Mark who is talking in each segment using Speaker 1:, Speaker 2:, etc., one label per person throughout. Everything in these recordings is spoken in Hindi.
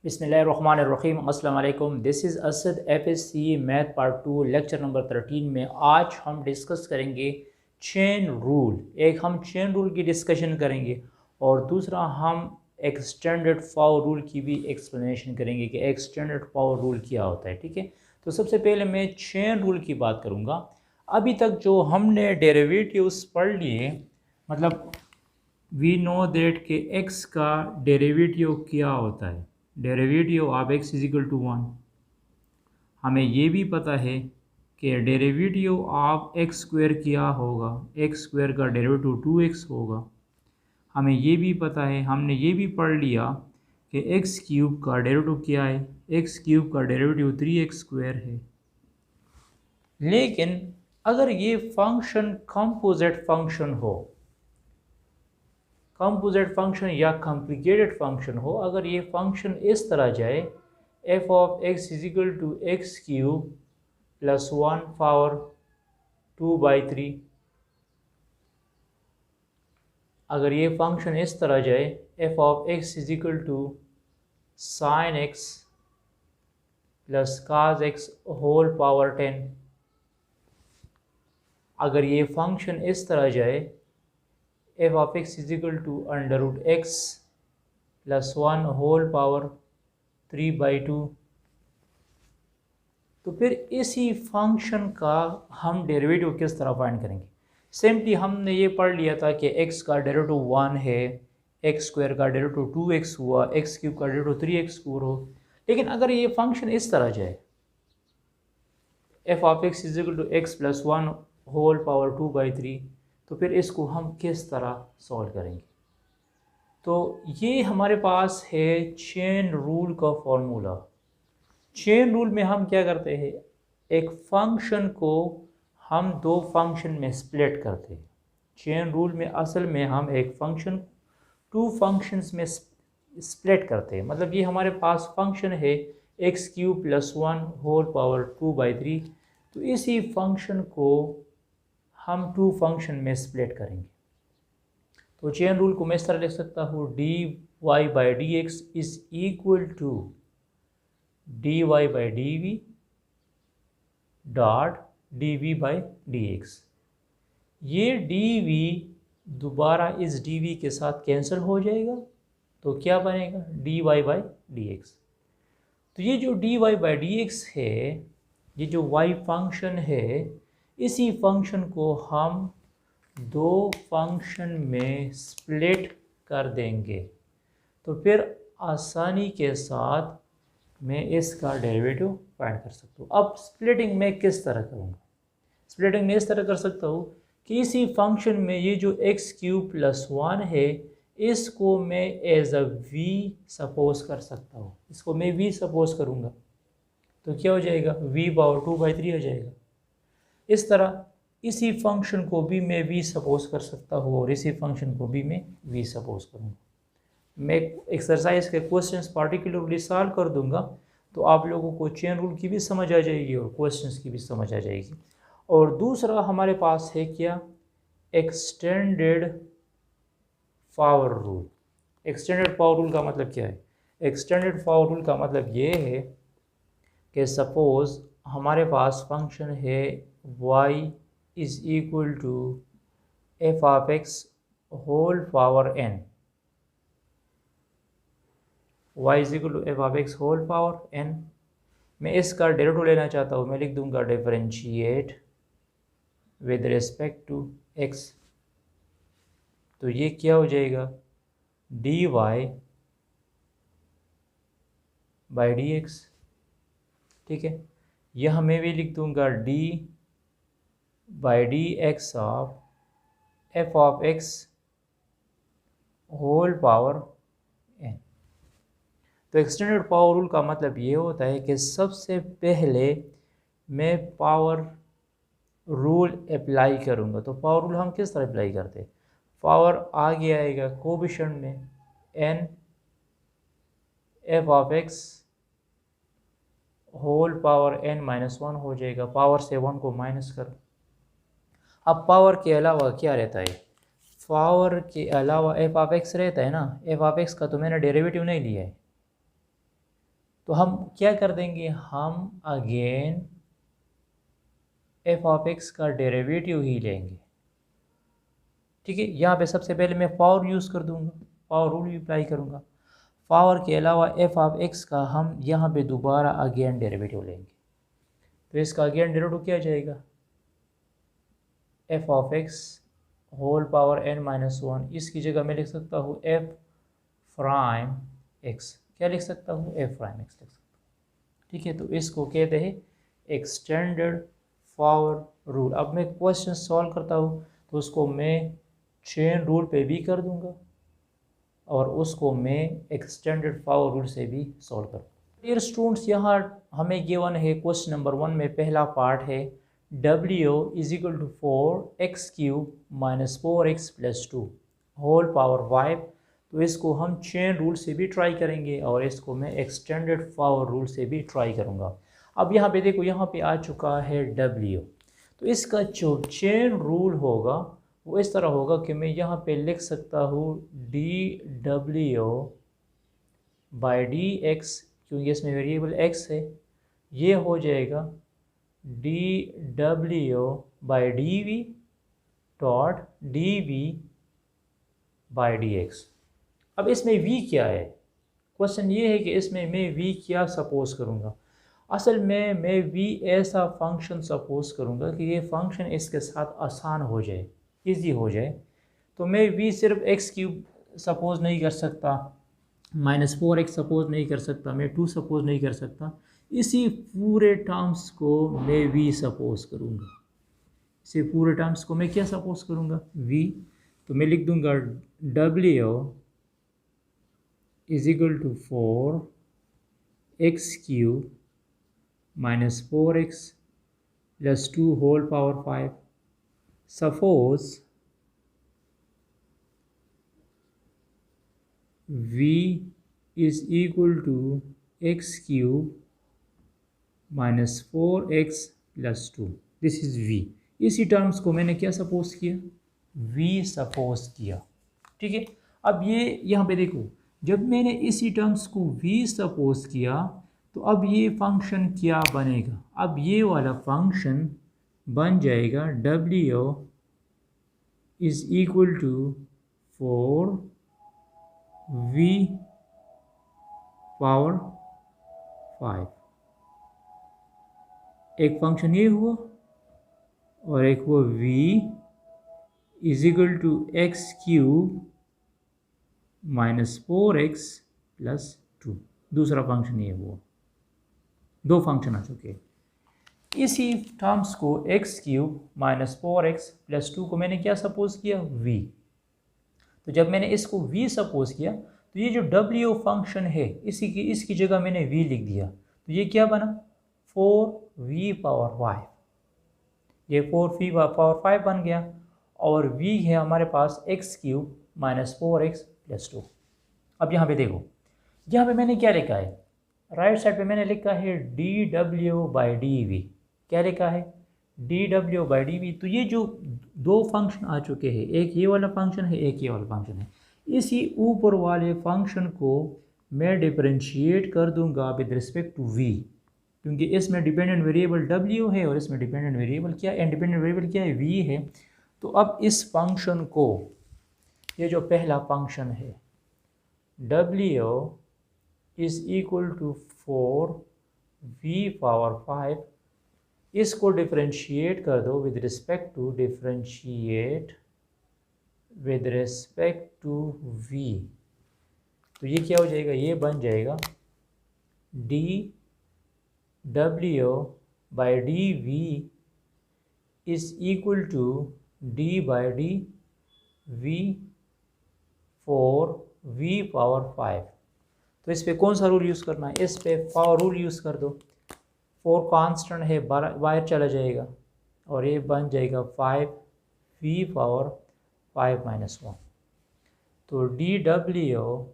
Speaker 1: बिस्मिल्लाहिर्रहमानिर्रहीम। अस्सलाम वालेकुम। This is Asad FSC math part 2 lecture number 13 में आज हम डिस्कस करेंगे चेन रूल। एक हम चेन रूल की डिस्कशन करेंगे और दूसरा हम एक्सटेंडेड फॉर रूल की भी एक्सप्लेनेशन करेंगे कि एक्सटेंडेड फॉर रूल क्या होता है। ठीक है, तो सबसे पहले मैं चेन रूल की बात करूँगा। अभी तक जो हमने डेरिवेटिव्स पढ़ लिए, मतलब वी नो दैट के x का डेरिवेटिव क्या होता है। Derivative of x is equal to 1। हमें ये भी पता है कि डेरिवेटिव ऑफ एक्स स्क्वायर क्या होगा, एक्स स्क्वायर का डेरिवेटिव 2x होगा। हमें ये भी पता है, हमने ये भी पढ़ लिया कि एक्स क्यूब का डेरिवेटिव क्या है, एक्स क्यूब का डेरिवेटिव 3x स्क्वायर है। लेकिन अगर ये फंक्शन कंपोजिट फंक्शन हो, कंपोजिट फंक्शन या कॉम्प्लिकेटेड फंक्शन हो, अगर ये फंक्शन इस तरह जाए f of x is equal to x cube plus 1 power 2/3, अगर ये फंक्शन इस तरह जाए f of x is equal to sine x plus cos x whole power 10, अगर ये फंक्शन इस तरह जाए f of x is equal to under root x plus 1 whole power 3/2, तो फिर इसी फंक्शन का हम डेरिवेटिव किस तरह फाइंड करेंगे। सिंपली हमने ये पढ़ लिया था कि x का डेरिवेटिव 1 है, एक्स स्क्वायर का डेरिवेटिव 2x हुआ, एक्स क्यूब का डेरिवेटिव 3x हो। लेकिन अगर ये फंक्शन इस तरह जाए f of x is equal to x plus 1 whole power 2/3, तो फिर इसको हम किस तरह सॉल्व करेंगे। तो ये हमारे पास है चेन रूल का फॉर्मूला। चेन रूल में हम क्या करते हैं, एक फंक्शन को हम दो फंक्शन में स्प्लिट करते हैं। चेन रूल में असल में हम एक फंक्शन टू फंक्शंस में स्प्लिट करते हैं। मतलब ये हमारे पास फंक्शन है x cube plus 1 whole power 2/3, तो इसी फंक्शन को हम टू फंक्शन में स्प्लिट करेंगे। तो चेन रूल को मैं इस तरह लिख सकता हूँ, dy/dx is equal to dy/dv dot dv/dx। ये dv दोबारा इस dv के साथ कैंसिल हो जाएगा, तो क्या बनेगा dy/dx। तो ये जो dy/dx है, ये जो y फंक्शन है, इसी फंक्शन को हम दो फंक्शन में स्प्लिट कर देंगे। तो फिर आसानी के साथ मैं इसका डेरिवेटिव फाइंड कर सकता हूँ। अब स्प्लिटिंग में किस तरह करूँगा, स्प्लिटिंग में इस तरह कर सकता हूँ कि इसी फंक्शन में ये जो एक्स क्यूब प्लस 1 है, इसको मैं एज अ v सपोज कर सकता हूँ। इसको मैं v सपोज करूँगा तो क्या हो जाएगा, v पावर 2/3 हो जाएगा। इस तरह इसी फंक्शन को भी मैं v सपोज कर सकता हूँ और इसी फंक्शन को भी मैं v सपोज करूँगा। मैं एक्सरसाइज के क्वेश्चंस पार्टिकुलरली सॉल्व कर दूंगा, तो आप लोगों को चेन रूल की भी समझ आ जाएगी और क्वेश्चंस की भी समझ आ जाएगी। और दूसरा हमारे पास है क्या, extended power rule. Extended power rule का मतलब क्या है, एक्सटेंडेड पावर रूल का मतलब ये है कि सपोज हमारे पास फंक्शन है y is equal to f of x whole power n, y is equal to F of x whole power n। मैं इसका डेरिवेटिव लेना चाहता हूँ, मैं लिख दूंगा differentiate with respect to x। तो ये क्या हो जाएगा, dy/dx। ठीक है, यह मैं भी लिख दूंगा d/dx of f of x whole power n। तो एक्सटेंडेड पावर रूल का मतलब ये होता है कि सबसे पहले मैं पावर रूल अप्लाई करूँगा। तो पावर रूल हम किस तरह अप्लाई करते हैं, पावर आगे आएगा कोएफिशिएंट में n, f of x whole power n-1 हो जाएगा। पावर से 1 को माइनस करो। अब पावर के अलावा क्या रहता है, पावर के अलावा f ऑफ x रहता है ना। f ऑफ x का तो मैंने डेरिवेटिव नहीं लिया है, तो हम क्या कर देंगे, हम अगेन एफ ऑफ एक्स का डेरिवेटिव ही लेंगे। ठीक है, यहाँ पे सबसे पहले मैं पावर यूज़ कर दूंगा, पावर रूल भी अप्लाई करूँगा। पावर के अलावा एफ ऑफ एक्स का हम यहाँ पे दोबारा अगेन डेरिवेटिव लेंगे। तो इसका अगेन डेरिवेटिव क्या जाएगा, F of x whole power n minus one. इसकी जगह मैं लिख सकता हूँ एफ प्राइम एक्स। क्या लिख सकता हूँ, एफ प्राइम एक्स लिख सकता हूँ। ठीक है, तो इसको कहते हैं एक्सटेंडेड पावर रूल। अब मैं क्वेश्चन सॉल्व करता हूँ तो उसको मैं चेन रूल पे भी कर दूंगा और उसको मैं एक्सटेंडेड पावर रूल से भी सॉल्व करूँगा। डियर स्टूडेंट्स, यहाँ हमें गिवन है क्वेश्चन नंबर 1 में पहला पार्ट है W is equal to 4x cube minus 4x plus 2 whole power 5। तो इसको हम चेन रूल से भी ट्राई करेंगे और इसको मैं एक्सटेंडेड पावर रूल से भी ट्राई करूँगा। अब यहाँ पे देखो, यहाँ पे आ चुका है W। तो इसका जो चेन रूल होगा वो इस तरह होगा कि मैं यहाँ पे लिख सकता हूँ dW बाई dx, क्योंकि इसमें वेरिएबल x है, ये हो जाएगा dW by dV dot dV by dx। अब इसमें v क्या है, क्वेश्चन ये है कि इसमें मैं v क्या सपोज करूँगा। असल में मैं v ऐसा फंक्शन सपोज करूँगा कि ये फंक्शन इसके साथ आसान हो जाए, इजी हो जाए। तो मैं v सिर्फ x क्यूब सपोज नहीं कर सकता, माइनस 4x सपोज नहीं कर सकता, मैं 2 सपोज नहीं कर सकता। इसी पूरे टर्म्स को मैं v सपोज करूँगा। इसी पूरे टर्म्स को मैं क्या सपोज करूँगा, v। तो मैं लिख दूँगा w is equal to 4x cube minus 4x plus 2 whole power 5। Suppose v is equal to x cube minus 4x plus 2, this is v। इसी टर्म्स को मैंने क्या सपोज किया, v सपोज किया। ठीक है, अब ये यहाँ पे देखो, जब मैंने इसी टर्म्स को v सपोज किया तो अब ये फंक्शन क्या बनेगा, अब ये वाला फंक्शन बन जाएगा w is equal to 4v power 5। एक फंक्शन ये हुआ और एक हुआ v is equal to x cube minus 4x plus 2। दूसरा फंक्शन ये हुआ, दो फंक्शन आ चुके हैं। इसी टर्म्स को x cube minus 4x plus 2 को मैंने क्या सपोज किया, v। तो जब मैंने इसको v सपोज किया तो ये जो w फंक्शन है इसकी जगह मैंने v लिख दिया। तो ये क्या बना, 4v पावर 5। ये 4v पावर 5 बन गया और v है हमारे पास X cube minus 4x plus 2। अब यहाँ पे देखो, यहाँ पे मैंने क्या लिखा है, राइट साइड पे मैंने लिखा है dW बाई dV। क्या लिखा है, dW बाई dV। तो ये जो दो फंक्शन आ चुके हैं, एक ये वाला फंक्शन है, एक ये वाला फंक्शन है। इसी ऊपर वाले फंक्शन को मैं डिफरेंशिएट कर दूंगा विद रिस्पेक्ट टू v, क्योंकि इसमें डिपेंडेंट वेरिएबल w है और इसमें डिपेंडेंट वेरिएबल क्या है, इंडिपेंडेंट वेरिएबल क्या है, v है। तो अब इस फंक्शन को, ये जो पहला फंक्शन है w is equal to 4v power 5, इसको डिफरेंशिएट कर दो with respect to, differentiate with respect to v। तो ये क्या हो जाएगा, ये बन जाएगा dW by dV is equal to d by D v 4v power 5। तो इस पे कौन सा रूल यूज़ करना है, इस पे पावर रूल यूज़ कर दो। 4 कांस्टेंट है, बाहर चला जाएगा और ये बन जाएगा 5v पावर 5 माइनस 1। तो dW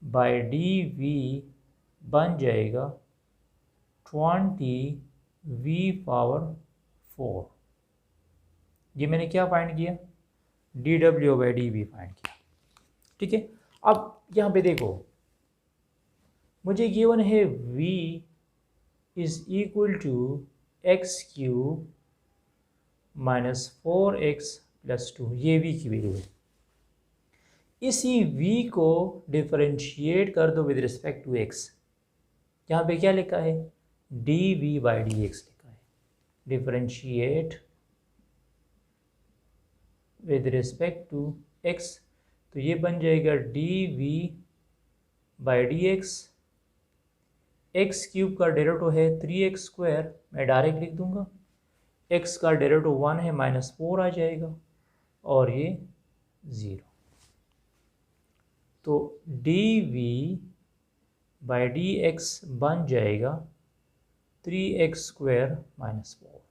Speaker 1: बाई dV बन जाएगा 20v पावर 4। ये मैंने क्या फाइंड किया, dW बाई dV फाइंड किया। ठीक है, अब यहाँ पे देखो, मुझे गिवन है v is equal to x cube minus 4x+2, ये v की वैल्यू है। इसी v को डिफरेंशिएट कर दो विद रिस्पेक्ट टू x। यहाँ पे क्या लिखा है, dv/dx लिखा है। Differentiate with respect to x, तो ये बन जाएगा dv/dx। एक्स क्यूब का डेरिवेटिव है 3x², मैं डायरेक्ट लिख दूंगा। x का डेरिवेटिव 1 है, -4 आ जाएगा और ये 0। तो dv/dx बन जाएगा 3x² - 4।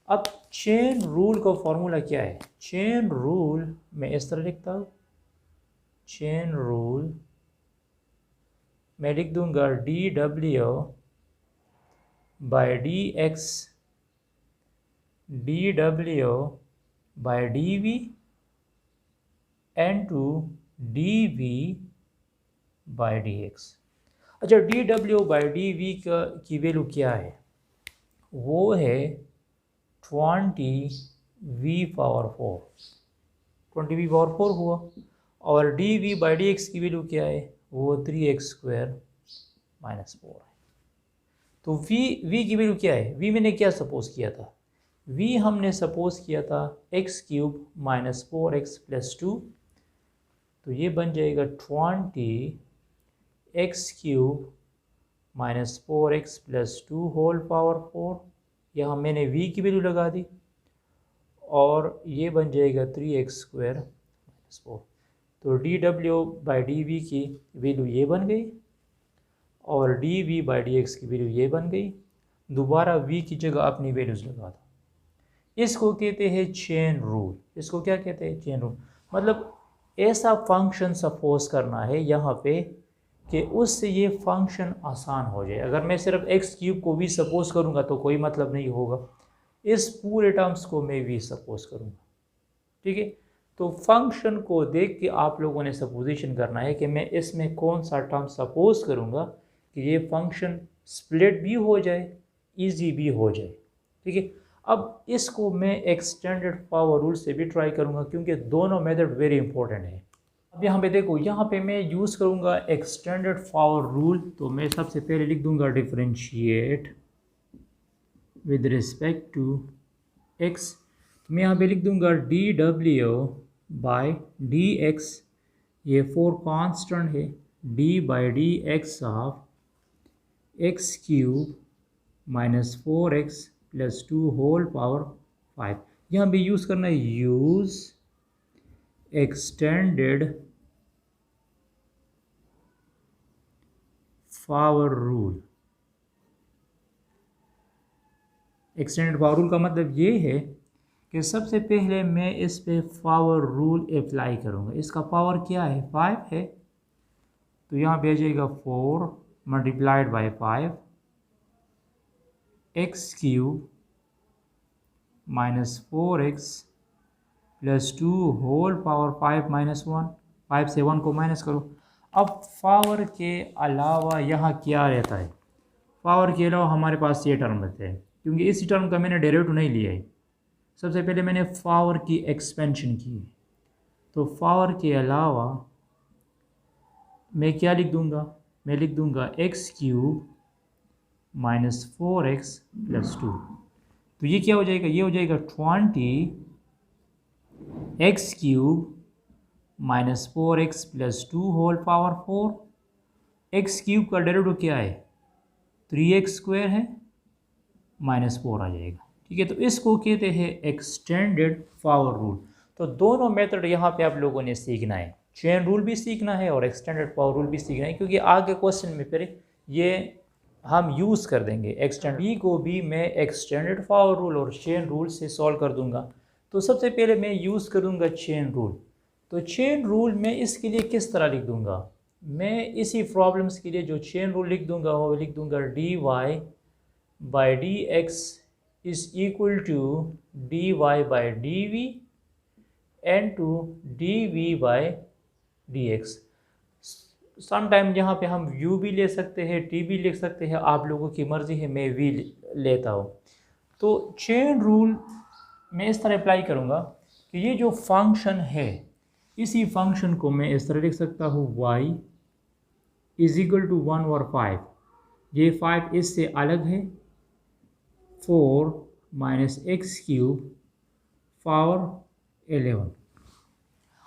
Speaker 1: अब चेन रूल का फॉर्मूला क्या है? चेन रूल मैं इस तरह लिखता हूँ। चेन रूल मैं लिख दूंगा dw/dx dw/dv and to dv/dx। अच्छा, dw/dv की वैल्यू क्या है? वो है 20v⁴, 20v⁴ हुआ। और dv/dx की वैल्यू क्या है? वो 3x² - 4 है। तो v की वैल्यू क्या है? v मैंने क्या सपोज किया था? v हमने सपोज किया था x³ - 4x+2, तो ये बन जाएगा 20x³ - 4x+2 होल पावर 4। यहाँ मैंने v की वैल्यू लगा दी और ये बन जाएगा 3x² - 4। तो dw/dv की वैल्यू ये बन गई और dv/dx की वैल्यू ये बन गई। दोबारा v की जगह अपनी वैल्यूज़ लगा दो। इसको कहते हैं चेन रूल। इसको क्या कहते हैं? Chain rule. मतलब ऐसा फंक्शन सपोज करना है यहाँ पे कि उससे ये फंक्शन आसान हो जाए। अगर मैं सिर्फ x³ को v सपोज करूँगा तो कोई मतलब नहीं होगा। इस पूरे टर्म्स को मैं v सपोज करूँगा, ठीक है। तो फंक्शन को देख के आप लोगों ने सपोजिशन करना है कि मैं इसमें कौन सा टर्म सपोज करूँगा कि ये फंक्शन स्प्लिट भी हो जाए, इजी भी हो जाए, ठीक है। अब इसको मैं एक्सटेंडेड पावर रूल से भी ट्राई करूँगा क्योंकि दोनों मेथड वेरी इंपॉर्टेंट है। अब यहाँ पे देखो, यहाँ पे मैं यूज़ करूँगा एक्सटेंडेड पावर रूल। तो मैं सबसे पहले लिख दूँगा differentiate with respect to x। मैं यहाँ पे लिख दूँगा dw/dx, ये 4 कांस्टेंट है, d/dx of x³ - 4x+2 whole power 5। यहाँ पे यूज़ करना है use extended power rule. Extended power rule का मतलब ये है कि सबसे पहले मैं इस पे पावर रूल अप्लाई करूँगा। इसका पावर क्या है? 5 है, तो यहाँ पे आ जाएगा 4 × 5 x³ - 4x+2 होल पावर 5 - 1। 5 से 1 को माइनस करो। अब पावर के अलावा यहाँ क्या रहता है? पावर के अलावा हमारे पास ये टर्म रहते हैं, क्योंकि इसी टर्म का मैंने डेरिवेटिव नहीं लिया है। सबसे पहले मैंने पावर की एक्सपेंशन की, तो पावर के अलावा मैं क्या लिख दूंगा? मैं लिख दूंगा x³ - 4x+2। तो ये क्या हो जाएगा? ये हो जाएगा 20x³ - 4x+2 whole power 4। x³ का डेरिवेटिव क्या है? 3x² है, -4 आ जाएगा, ठीक है। तो इसको कहते हैं एक्सटेंडेड पावर रूल। तो दोनों मेथड यहाँ पे आप लोगों ने सीखना है। चेन रूल भी सीखना है और एक्सटेंडेड पावर रूल भी सीखना है, क्योंकि आगे क्वेश्चन में फिर ये हम यूज़ कर देंगे। एक्सटेंड बी को भी मैं एक्सटेंडेड पावर रूल और चेन रूल से सॉल्व कर दूंगा। तो सबसे पहले मैं यूज़ करूँगा चेन रूल। तो चेन रूल मैं इसके लिए किस तरह लिख दूँगा? मैं इसी प्रॉब्लम्स के लिए जो चेन रूल लिख दूँगा वो लिख दूँगा dy/dx is equal to dy/dv and to dv/dx। Some time यहाँ पे हम u भी ले सकते हैं, t भी लिख सकते हैं, आप लोगों की मर्ज़ी है, मैं v लेता हूँ। तो चेन रूल मैं इस तरह अप्लाई करूँगा कि ये जो फंक्शन है, इसी फंक्शन को मैं इस तरह लिख सकता हूँ y इज इक्वल टू 1 और 5। ये 5 इससे अलग है, 4 माइनस एक्स क्यूब पावर 11।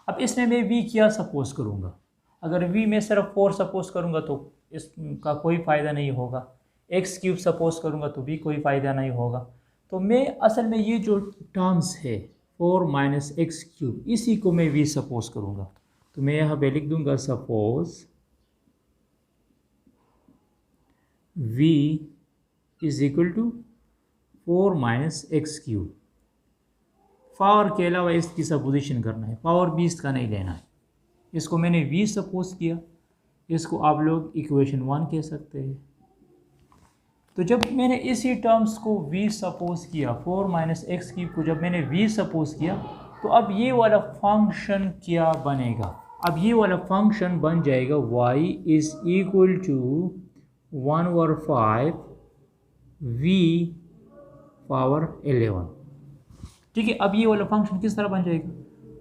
Speaker 1: अब इसमें मैं v क्या सपोज करूँगा? अगर v में सिर्फ 4 सपोज करूँगा तो इसका कोई फ़ायदा नहीं होगा, एक्स क्यूब सपोज करूँगा तो भी कोई फ़ायदा नहीं होगा। तो मैं असल में ये जो टर्म्स है 4 माइनस एक्स क्यूब, इसी को मैं v सपोज करूँगा। तो मैं यहाँ पे लिख दूँगा suppose v is equal to 4 minus x cube. Power के अलावा इसकी सपोजिशन करना है, पावर 20 का नहीं लेना है। इसको मैंने v सपोज किया, इसको आप लोग इक्वेशन 1 कह सकते हैं। तो जब मैंने इसी टर्म्स को v सपोज किया, 4 माइनस एक्स क्यूब को जब मैंने v सपोज किया, तो अब ये वाला फंक्शन क्या बनेगा? अब ये वाला फंक्शन बन जाएगा y इज़ इक्वल टू 1 और 5 v पावर 11। ठीक है, अब ये वाला फंक्शन किस तरह बन जाएगा?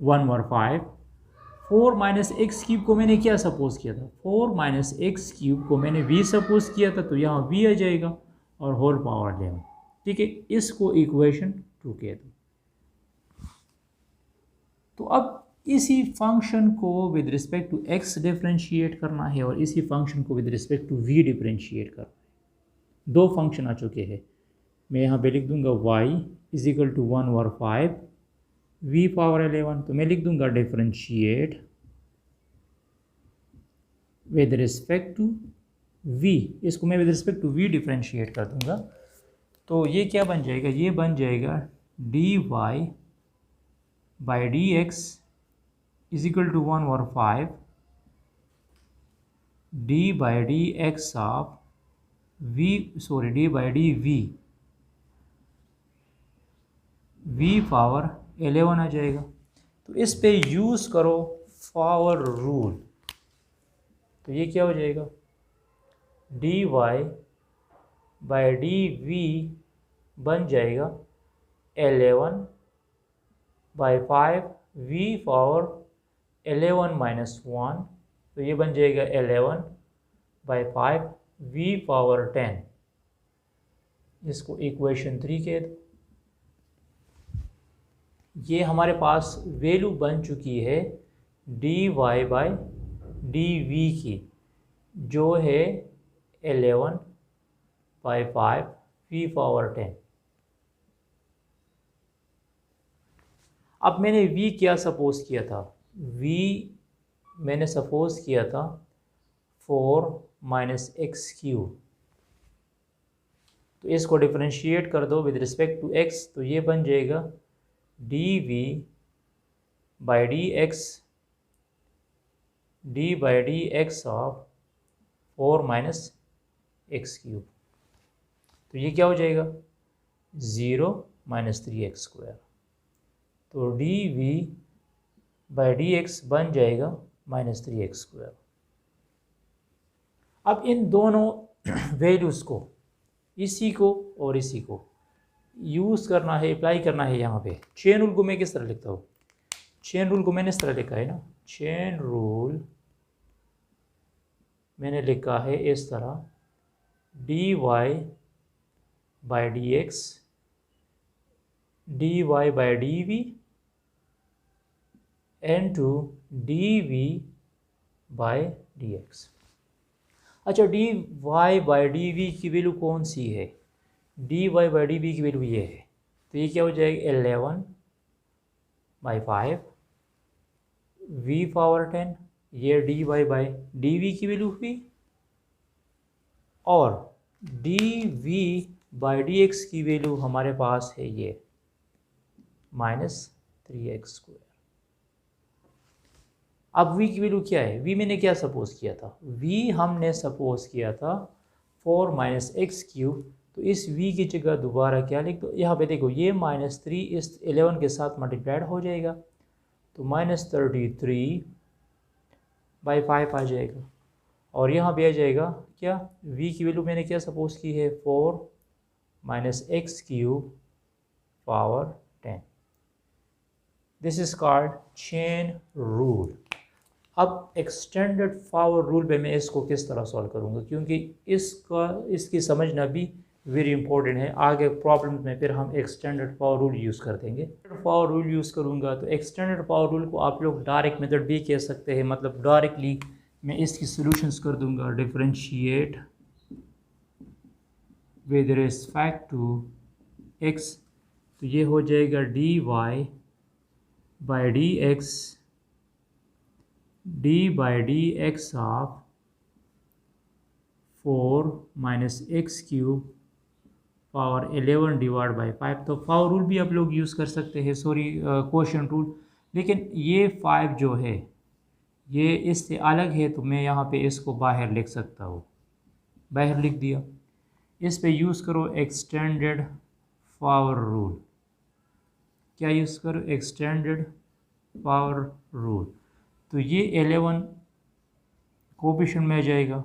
Speaker 1: 1 और 5, 4 माइनस एक्स क्यूब को मैंने क्या सपोज किया था? 4 माइनस एक्स क्यूब को मैंने v सपोज किया था, तो यहाँ v आ जाएगा और होल पावर 11। ठीक है, इसको इक्वेशन 2 कह दो। तो अब इसी फंक्शन को with respect to x differentiate करना है और इसी फंक्शन को with respect to v differentiate करना है। दो फंक्शन आ चुके हैं, मैं यहाँ पे लिख दूंगा y इज इक्वल टू 1 और 5 v पावर 11। तो मैं लिख दूंगा differentiate with respect to v, इसको मैं with respect to v differentiate कर दूंगा। तो ये क्या बन जाएगा? ये बन जाएगा dy by D x is equal to 1 और 5 d by D x of D by D v power 11 आ जाएगा। तो इस पे यूज़ करो पावर रूल, तो ये क्या हो जाएगा? dy बाई डी बन जाएगा 11 बाई 5 v पावर 11 माइनस 1, तो ये बन जाएगा 11 बाई 5 v पावर 10। इसको इक्वेशन 3 कह दो। ये हमारे पास वैल्यू बन चुकी है dy बाई dv की, जो है 11 बाई 5 v पावर 10। अब मैंने v क्या सपोज किया था? v मैंने सपोज किया था 4 माइनस एक्स क्यूब। तो इसको डिफरेंशिएट कर दो विद रिस्पेक्ट टू x, तो ये बन जाएगा dv by D x of 4 minus x cube. तो ये क्या हो जाएगा? 0 माइनस 3x स्क्वायर। तो dv बाई डी एक्स बन जाएगा माइनस 3x स्क्वायर। अब इन दोनों वैल्यूज़ को, इसी को और इसी को यूज़ करना है, अप्लाई करना है यहाँ पे। चेन रूल को मैं किस तरह लिखता हूँ? चेन रूल को मैंने इस तरह लिखा है ना, चेन रूल मैंने लिखा है इस तरह, dy by D x dy by dv and to dv by dx। अच्छा, dy बाई dv की वैल्यू कौन सी है? dy बाई dv की वैल्यू ये है, तो ये क्या हो जाएगा? 11 बाई 5 v पावर 10, ये dy बाई dv की वैल्यू हुई, और dv बाई dx की वैल्यू हमारे पास है ये माइनस 3x स्क्वायर। अब v की वैल्यू क्या है? v मैंने क्या सपोज किया था? v हमने सपोज किया था 4 माइनस एक्स क्यूब। तो इस v की जगह दोबारा क्या लिख दो? यहाँ पे देखो, ये माइनस 3 इस 11 के साथ मल्टीप्लाइड हो जाएगा, तो माइनस 33 बाई 5 आ जाएगा। और यहाँ पे आ जाएगा क्या, v की वैल्यू मैंने क्या सपोज की है, 4 minus x cube power 10। This is called chain rule. अब एक्सटेंडेड पावर रूल पे मैं इसको किस तरह सॉल्व करूँगा, क्योंकि इसकी समझना भी वेरी इंपॉर्टेंट है। आगे प्रॉब्लम में फिर हम एक्सटेंडेड पावर रूल यूज़ कर देंगे। पावर रूल यूज़ करूँगा तो एक्सटेंडेड पावर रूल को आप लोग डायरेक्ट मेथड भी कह सकते हैं, मतलब डायरेक्टली मैं इसकी सॉल्यूशंस कर दूँगा। Differentiate with respect to x, तो ये हो जाएगा dy by D x, D by D x of 4 minus x cube power 11 divide by 5। तो पावर रूल भी आप लोग यूज़ कर सकते हैं, सॉरी क्वोशिएंट रूल। लेकिन ये 5 जो है ये इससे अलग है, तो मैं यहाँ पे इसको बाहर लिख सकता हूँ, बाहर लिख दिया। इस पे यूज़ करो एक्सटेंडेड पावर रूल। क्या यूज़ करो, एक्सटेंडेड पावर रूल। तो ये 11 कोएफिशिएंट में आ जाएगा,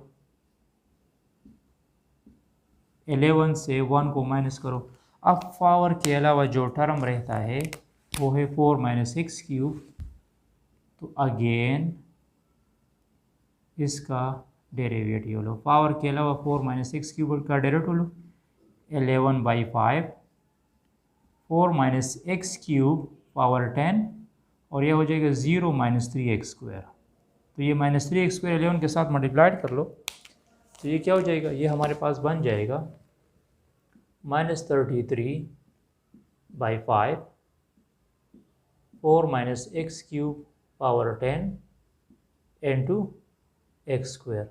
Speaker 1: 11 से 1 को माइनस करो। अब पावर के अलावा जो टर्म रहता है वो है 4 माइनस एक्स क्यूब, तो अगेन इसका डेरिवेटिव लो। पावर के अलावा 4 माइनस एक्स क्यूब का derivative low, 11 by 5, 4 minus x cube power 10, और यह हो जाएगा 0 माइनस 3x स्क्वायर। तो ये माइनस 3x स्क्वायर 11 के साथ मल्टीप्लाइड कर लो, तो ये क्या हो जाएगा, ये हमारे पास बन जाएगा minus 33 by 5, 4 minus x cube power 10 into x square.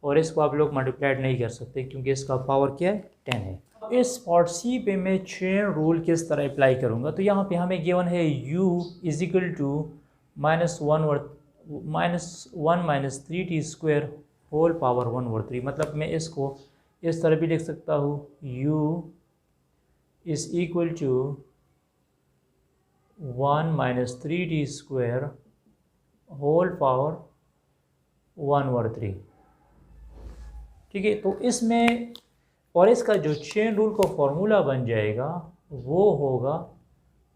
Speaker 1: और इसको आप लोग मल्टीप्लाइड नहीं कर सकते क्योंकि इसका पावर क्या है, 10 है। इस पार्ट सी पे मैं चेन रूल किस तरह अप्लाई करूँगा, तो यहाँ पे हमें गिवन है u is equal to -1 minus 3t square whole power 1/3। मतलब मैं इसको इस तरह भी लिख सकता हूँ, u is equal to 1 minus 3t square whole power 1/3। ठीक है, तो इसमें और इसका जो चेन रूल का फॉर्मूला बन जाएगा वो होगा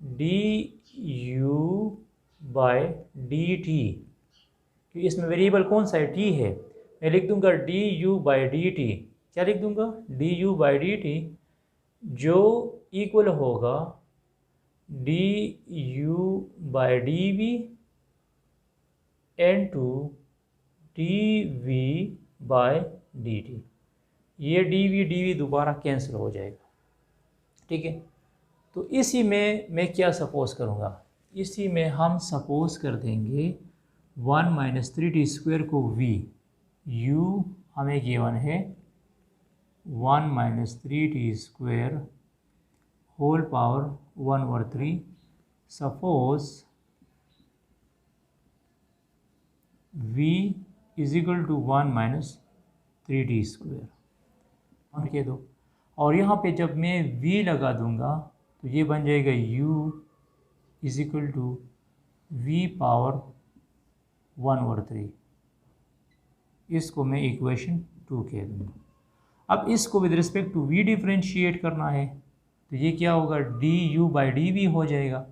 Speaker 1: du बाई डी टी। क्योंकि इसमें वेरिएबल कौन सा है, t है। मैं लिख दूंगा du बाई डी टी। क्या लिख दूंगा, du बाई डी टी, जो इक्वल होगा du by D V into dv by D T. ये डी वी दोबारा कैंसिल हो जाएगा। ठीक है, तो इसी में मैं क्या सपोज करूँगा, इसी में हम सपोज कर देंगे 1 माइनस 3t स्क्वायर को v, u हमें गिवन है 1 minus 3t square whole power 1/3। Suppose v is equal to 1 minus 3t square कह दो, और यहाँ पे जब मैं v लगा दूंगा तो ये बन जाएगा u is equal to v power 1/3। इसको मैं इक्वेशन 2 कह दूँगा। अब इसको with respect to v differentiate करना है, तो ये क्या होगा, du बाई डी वी हो जाएगा।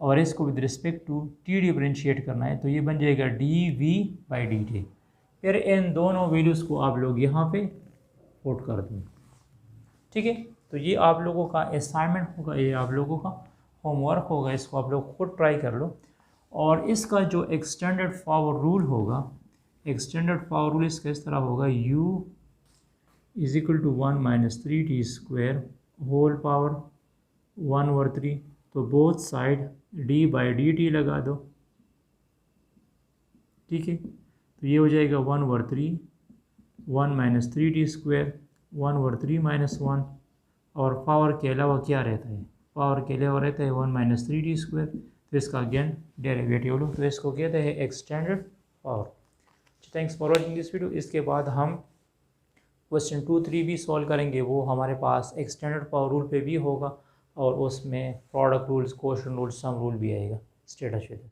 Speaker 1: और इसको with respect to t differentiate करना है, तो ये बन जाएगा dv बाई डी टी। फिर इन दोनों वैल्यूज़ को आप लोग यहाँ पे पुट कर दूँ। ठीक है, तो ये आप लोगों का असाइनमेंट होगा, ये आप लोगों का होमवर्क होगा, इसको आप लोग खुद ट्राई कर लो। और इसका जो एक्सटेंडेड पावर रूल होगा, एक्सटेंडेड पावर रूल इसका इस तरह होगा, u is equal to 1 minus 3t square whole power 1/3। तो both side d by D t लगा दो। ठीक है, तो ये हो जाएगा 1/3, 1 माइनस 3t स्क्वायर 1/3 माइनस 1, और पावर के अलावा क्या रहता है, पावर के अलावा रहता है 1 माइनस 3t स्क्वायर। तो इसका अगेन डेरिवेटिव लो, तो इसको कहते हैं extended power. Thanks for watching this video. इसके बाद हम क्वेश्चन 2, 3 भी सॉल्व करेंगे, वो हमारे पास एक्सटेंडेड पावर रूल पे भी होगा, और उसमें product rules, quotient rules, sum rule भी आएगा। Stay touch with.